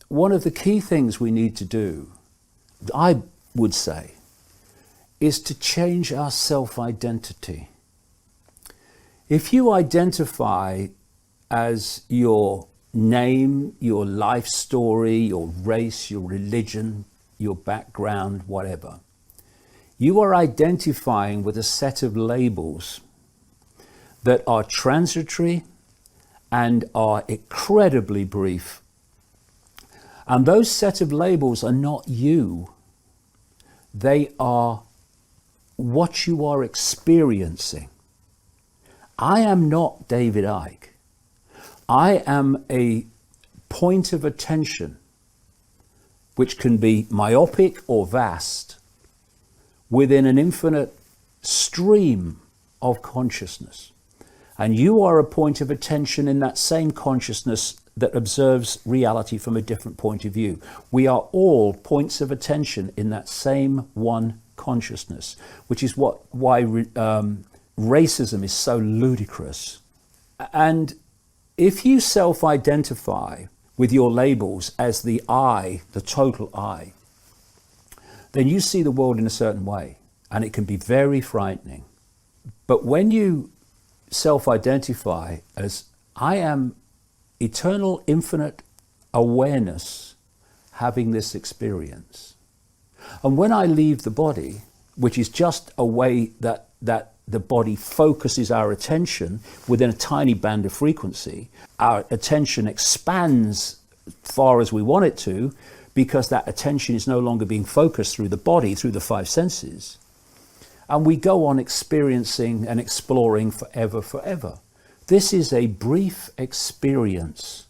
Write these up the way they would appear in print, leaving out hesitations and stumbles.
one of the key things we need to do, I would say, is to change our self-identity. If you identify as your name, your life story, your race, your religion, your background, whatever, you are identifying with a set of labels that are transitory and are incredibly brief. And those set of labels are not you. They are what you are experiencing. I am not David Icke. I am a point of attention, which can be myopic or vast, within an infinite stream of consciousness. And you are a point of attention in that same consciousness that observes reality from a different point of view. We are all points of attention in that same one consciousness, which is why racism is so ludicrous. And if you self-identify with your labels as the I, the total I, then you see the world in a certain way, and it can be very frightening. But when you self-identify as I am eternal, infinite awareness having this experience, and when I leave the body, which is just a way that the body focuses our attention within a tiny band of frequency, our attention expands as far as we want it to, because that attention is no longer being focused through the body, through the five senses. And we go on experiencing and exploring forever. This is a brief experience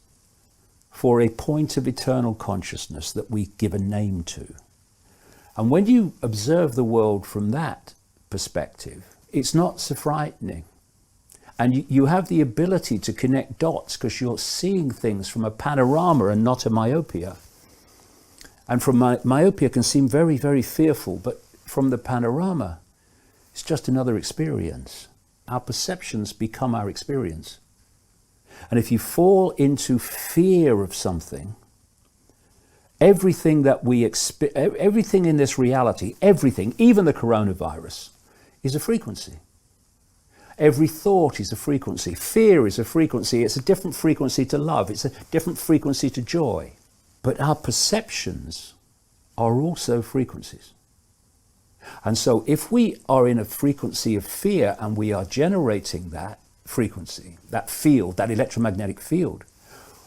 for a point of eternal consciousness that we give a name to. And when you observe the world from that perspective, it's not so frightening. And you have the ability to connect dots because you're seeing things from a panorama and not a myopia. And from myopia can seem very, very fearful, but from the panorama, it's just another experience. Our perceptions become our experience. And if you fall into fear of something, everything that everything in this reality, everything, even the coronavirus, is a frequency. Every thought is a frequency. Fear is a frequency. It's a different frequency to love. It's a different frequency to joy. But our perceptions are also frequencies. And so if we are in a frequency of fear and we are generating that frequency, that field, that electromagnetic field,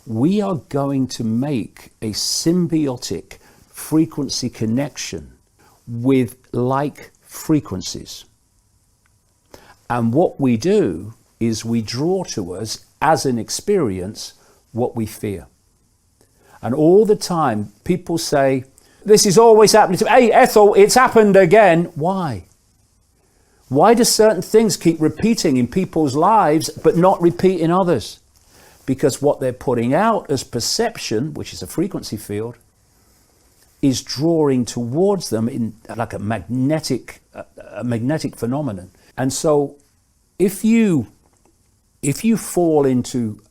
we are going to make a symbiotic frequency connection with like frequencies. And what we do is we draw to us as an experience what we fear. And all the time people say, this is always happening to me. Hey, Ethel, it's happened again. Why? Why do certain things keep repeating in people's lives but not repeat in others? Because what they're putting out as perception, which is a frequency field, is drawing towards them in like a magnetic phenomenon. And so if you fall into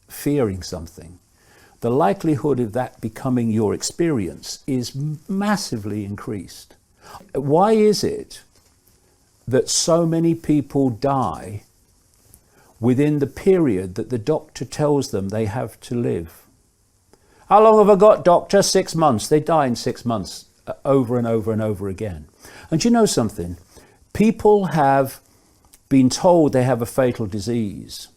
fearing something, the likelihood of that becoming your experience is massively increased. Why is it that so many people die within the period that the doctor tells them they have to live? How long have I got, doctor? 6 months. They die in 6 months over and over and over again. And you know something? People have been told they have a fatal disease.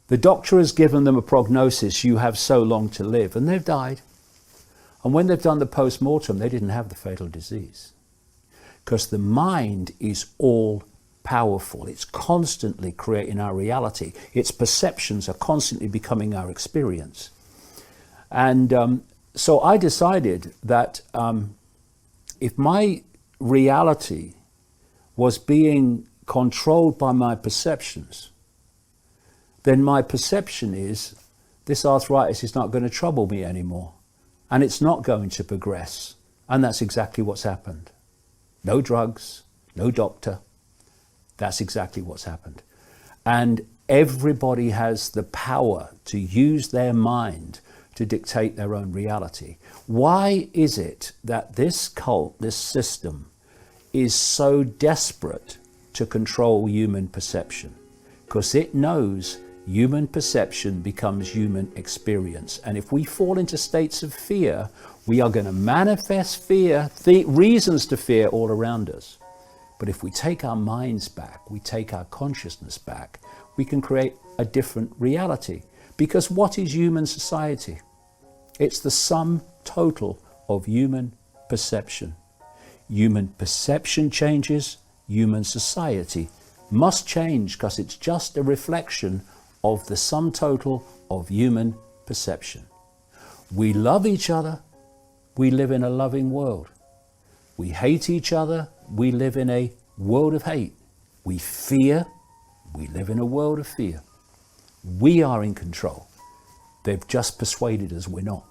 The doctor has given them a prognosis, you have so long to live, and they've died. And when they've done the post-mortem, they didn't have the fatal disease. Because the mind is all powerful. It's constantly creating our reality. Its perceptions are constantly becoming our experience. And so I decided that if my reality was being controlled by my perceptions, then my perception is this arthritis is not going to trouble me anymore. And it's not going to progress. And that's exactly what's happened. No drugs, no doctor. That's exactly what's happened. And everybody has the power to use their mind to dictate their own reality. Why is it that this cult, this system, is so desperate to control human perception? Because it knows human perception becomes human experience. And if we fall into states of fear, we are going to manifest fear, reasons to fear all around us. But if we take our minds back, we take our consciousness back, we can create a different reality. Because what is human society? It's the sum total of human perception. Human perception changes, human society must change, because it's just a reflection of the sum total of human perception. We love each other, we live in a loving world. We hate each other, we live in a world of hate. We fear, we live in a world of fear. We are in control. They've just persuaded us we're not.